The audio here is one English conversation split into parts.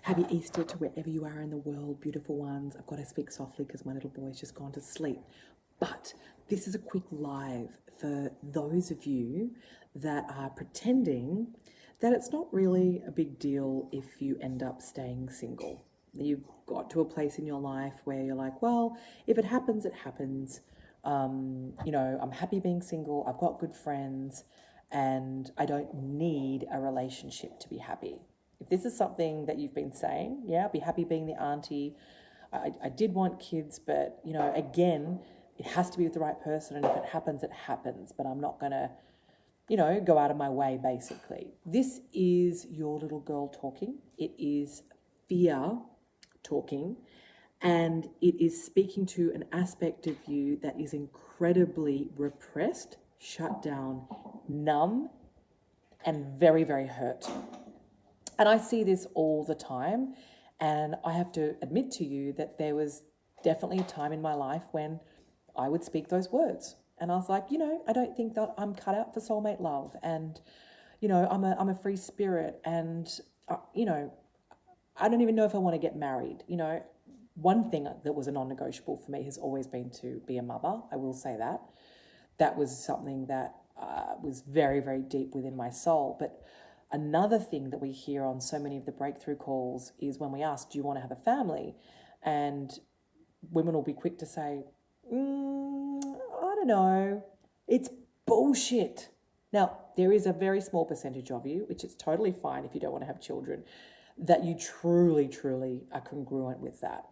Happy Easter to wherever you are in the world, beautiful ones. I've got to speak softly because my little boy's just gone to sleep. But this is a quick live for those of you that are pretending that it's not really a big deal if you end up staying single. You've got to a place in your life where you're like, well, if it happens, it happens. I'm happy being single. I've got good friends and I don't need a relationship to be happy. If this is something that you've been saying, yeah, I'll be happy being the auntie. I did want kids, but, again, it has to be with the right person. And if it happens, it happens. But I'm not going to, go out of my way, basically. This is your little girl talking. It is fear talking. And it is speaking to an aspect of you that is incredibly repressed, shut down, numb, and very, very hurt. And I see this all the time. And I have to admit to you that there was definitely a time in my life when I would speak those words. And I was like, I don't think that I'm cut out for soulmate love. And, I'm a free spirit. And, I don't even know if I want to get married. One thing that was a non-negotiable for me has always been to be a mother. I will say that. That was something that was very, very deep within my soul. But another thing that we hear on so many of the breakthrough calls is when we ask, do you want to have a family? And women will be quick to say, I don't know. It's bullshit. Now, there is a very small percentage of you, which is totally fine if you don't want to have children, that you truly, truly are congruent with that.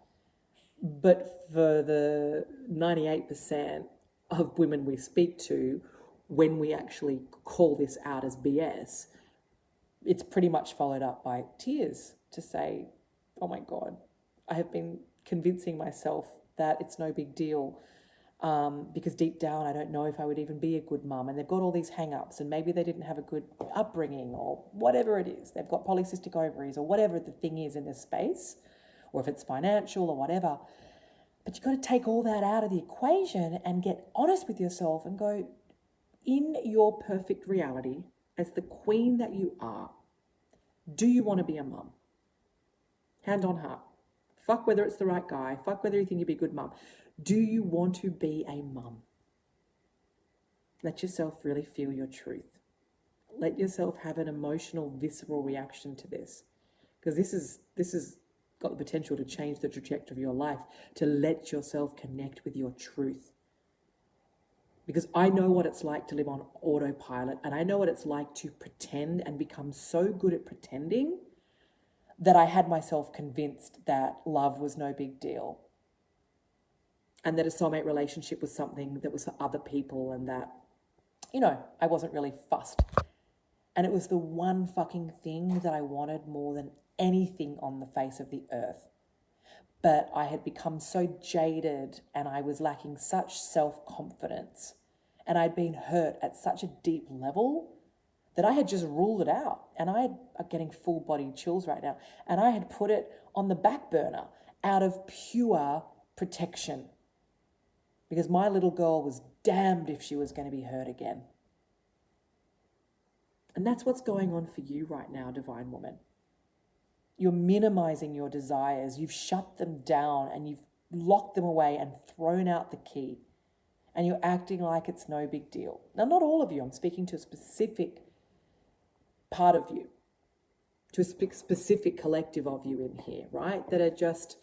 But for the 98% of women we speak to, when we actually call this out as BS, it's pretty much followed up by tears to say, oh my God, I have been convincing myself that it's no big deal because deep down I don't know if I would even be a good mum. And they've got all these hang-ups and maybe they didn't have a good upbringing or whatever it is. They've got polycystic ovaries or whatever the thing is in this space, or if it's financial or whatever. But you've got to take all that out of the equation and get honest with yourself and go, in your perfect reality, as the queen that you are, do you want to be a mum? Hand on heart. Fuck whether it's the right guy. Fuck whether you think you'd be a good mum. Do you want to be a mum? Let yourself really feel your truth. Let yourself have an emotional, visceral reaction to this. Because this is got the potential to change the trajectory of your life, to let yourself connect with your truth. Because I know what it's like to live on autopilot, and I know what it's like to pretend and become so good at pretending that I had myself convinced that love was no big deal and that a soulmate relationship was something that was for other people and that, I wasn't really fussed. And it was the one fucking thing that I wanted more than anything on the face of the earth. But I had become so jaded and I was lacking such self-confidence and I'd been hurt at such a deep level that I had just ruled it out. And I'm getting full body chills right now. And I had put it on the back burner out of pure protection because my little girl was damned if she was going to be hurt again. And that's what's going on for you right now, divine woman. You're minimizing your desires. You've shut them down and you've locked them away and thrown out the key. And you're acting like it's no big deal. Now, not all of you. I'm speaking to a specific part of you, to a specific collective of you in here, right? That are just,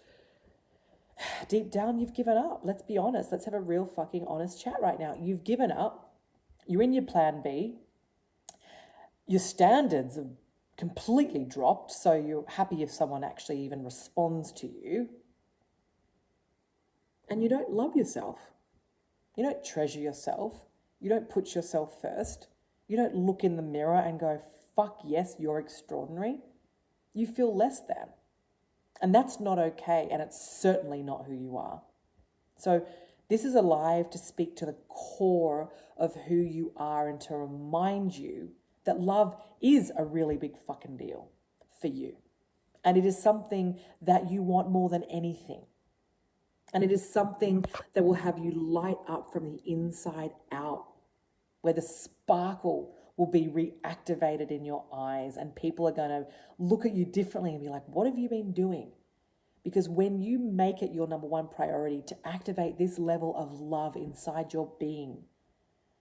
deep down, you've given up. Let's be honest. Let's have a real fucking honest chat right now. You've given up. You're in your plan B. Your standards have completely dropped, so you're happy if someone actually even responds to you. And you don't love yourself. You don't treasure yourself. You don't put yourself first. You don't look in the mirror and go, fuck yes, you're extraordinary. You feel less than. And that's not okay, and it's certainly not who you are. So this is alive to speak to the core of who you are and to remind you that love is a really big fucking deal for you. And it is something that you want more than anything. And it is something that will have you light up from the inside out, where the sparkle will be reactivated in your eyes, and people are going to look at you differently and be like, what have you been doing? Because when you make it your number one priority to activate this level of love inside your being,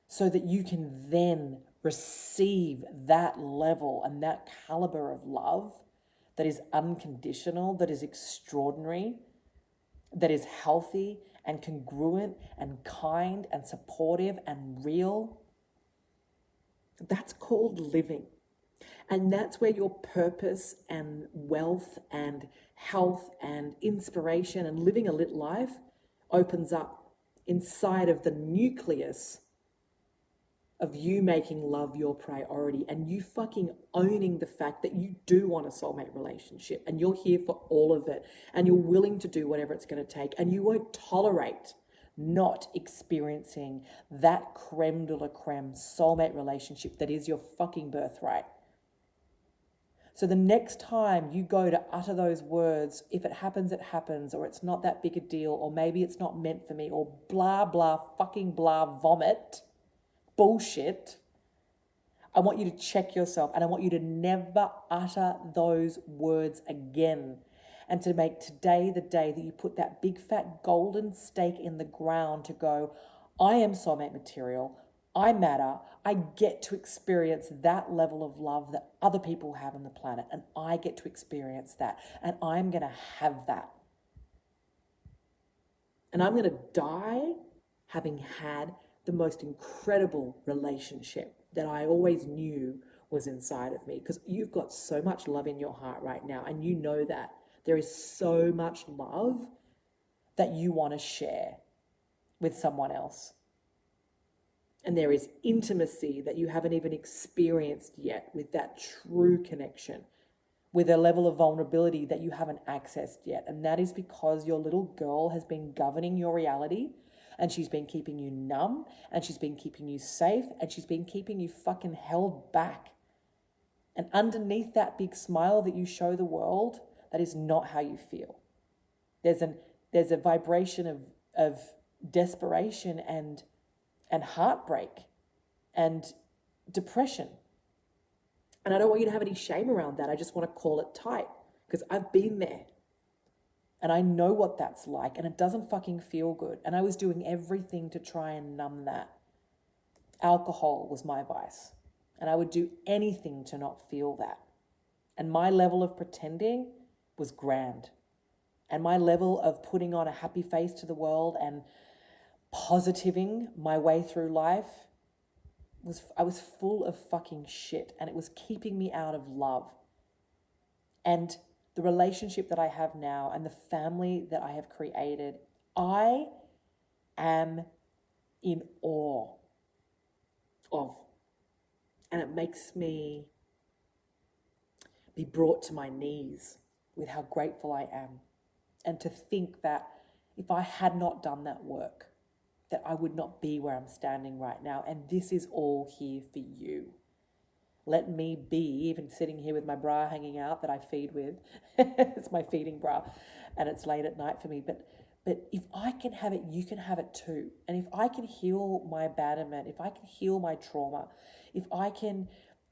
so that you can then receive that level and that caliber of love that is unconditional, that is extraordinary, that is healthy and congruent and kind and supportive and real, that's called living. And that's where your purpose and wealth and health and inspiration and living a lit life opens up inside of the nucleus of you making love your priority and you fucking owning the fact that you do want a soulmate relationship and you're here for all of it and you're willing to do whatever it's going to take and you won't tolerate not experiencing that creme de la creme soulmate relationship that is your fucking birthright. So the next time you go to utter those words, if it happens, or it's not that big a deal, or maybe it's not meant for me, or blah, blah, fucking blah, vomit, bullshit, I want you to check yourself and I want you to never utter those words again. And to make today the day that you put that big fat golden stake in the ground to go, I am soulmate material. I matter. I get to experience that level of love that other people have on the planet. And I get to experience that. And I'm going to have that. And I'm going to die having had the most incredible relationship that I always knew was inside of me. Because you've got so much love in your heart right now. And you know that. There is so much love that you want to share with someone else. And there is intimacy that you haven't even experienced yet with that true connection, with a level of vulnerability that you haven't accessed yet. And that is because your little girl has been governing your reality and she's been keeping you numb and she's been keeping you safe and she's been keeping you fucking held back. And underneath that big smile that you show the world, that is not how you feel. There's a vibration of desperation and heartbreak and depression. And I don't want you to have any shame around that. I just want to call it tight because I've been there and I know what that's like and it doesn't fucking feel good. And I was doing everything to try and numb that. Alcohol was my vice and I would do anything to not feel that. And my level of pretending was grand. And my level of putting on a happy face to the world and positiving my way through life I was full of fucking shit and it was keeping me out of love. And the relationship that I have now and the family that I have created, I am in awe of. And it makes me be brought to my knees with how grateful I am. And to think that if I had not done that work, that I would not be where I'm standing right now. And this is all here for you. Let me be, even sitting here with my bra hanging out that I feed with. It's my feeding bra and it's late at night for me. But if I can have it, you can have it too. And if I can heal my abandonment, if I can heal my trauma, if I can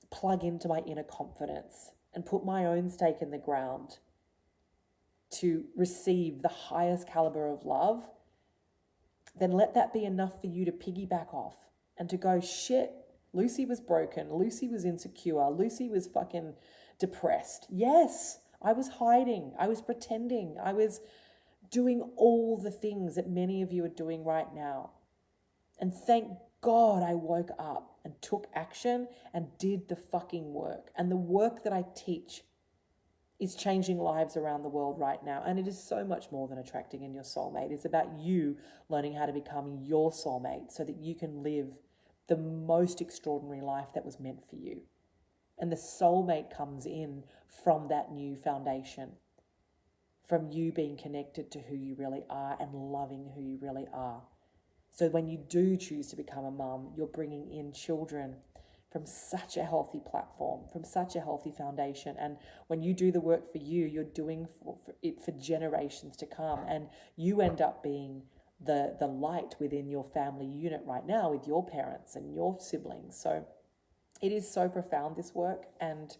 plug into my inner confidence and put my own stake in the ground to receive the highest caliber of love, then let that be enough for you to piggyback off and to go, shit, Lucy was broken, Lucy was insecure, Lucy was fucking depressed. Yes, I was hiding, I was pretending, I was doing all the things that many of you are doing right now. And thank God I woke up and took action and did the fucking work. And the work that I teach is changing lives around the world right now. And it is so much more than attracting in your soulmate. It's about you learning how to become your soulmate so that you can live the most extraordinary life that was meant for you. And the soulmate comes in from that new foundation, from you being connected to who you really are and loving who you really are. So when you do choose to become a mum, you're bringing in children from such a healthy platform, from such a healthy foundation. And when you do the work for you, you're doing it for generations to come. And you end up being the light within your family unit right now with your parents and your siblings. So It is so profound, this work. And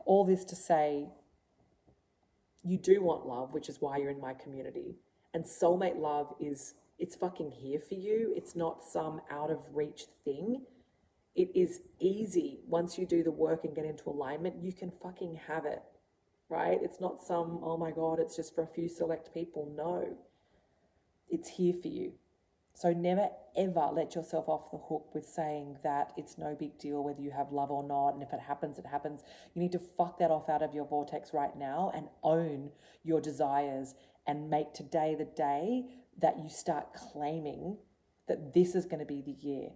all this to say, you do want love, which is why you're in my community. And soulmate love it's fucking here for you. It's not some out of reach thing. It is easy. Once you do the work and get into alignment, you can fucking have it, right? It's not some, oh my God, it's just for a few select people. No, it's here for you. So never ever let yourself off the hook with saying that it's no big deal whether you have love or not, and if it happens, it happens. You need to fuck that off out of your vortex right now and own your desires and make today the day that you start claiming that this is going to be the year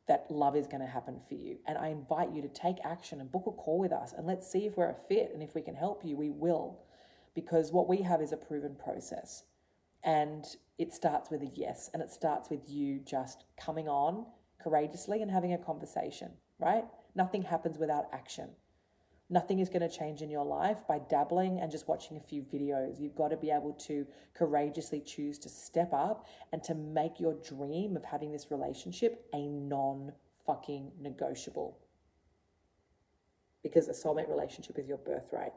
that love is going to happen for you. And I invite you to take action and book a call with us, and let's see if we're a fit, and if we can help you, we will. Because what we have is a proven process. And it starts with a yes, and it starts with you just coming on courageously and having a conversation, right? Nothing happens without action. Nothing is going to change in your life by dabbling and just watching a few videos. You've got to be able to courageously choose to step up and to make your dream of having this relationship a non-fucking negotiable. Because a soulmate relationship is your birthright.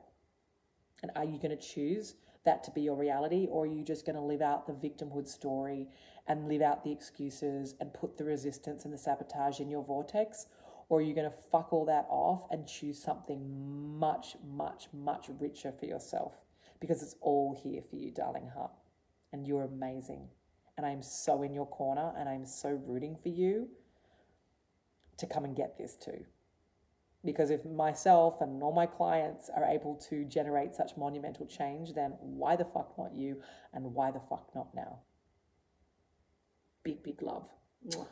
And are you going to choose that to be your reality, or are you just going to live out the victimhood story and live out the excuses and put the resistance and the sabotage in your vortex? Or are you going to fuck all that off and choose something much, much, much richer for yourself? Because it's all here for you, darling heart. And you're amazing. And I'm so in your corner, and I'm so rooting for you to come and get this too. Because if myself and all my clients are able to generate such monumental change, then why the fuck not you, and why the fuck not now? Big, big love. Mwah.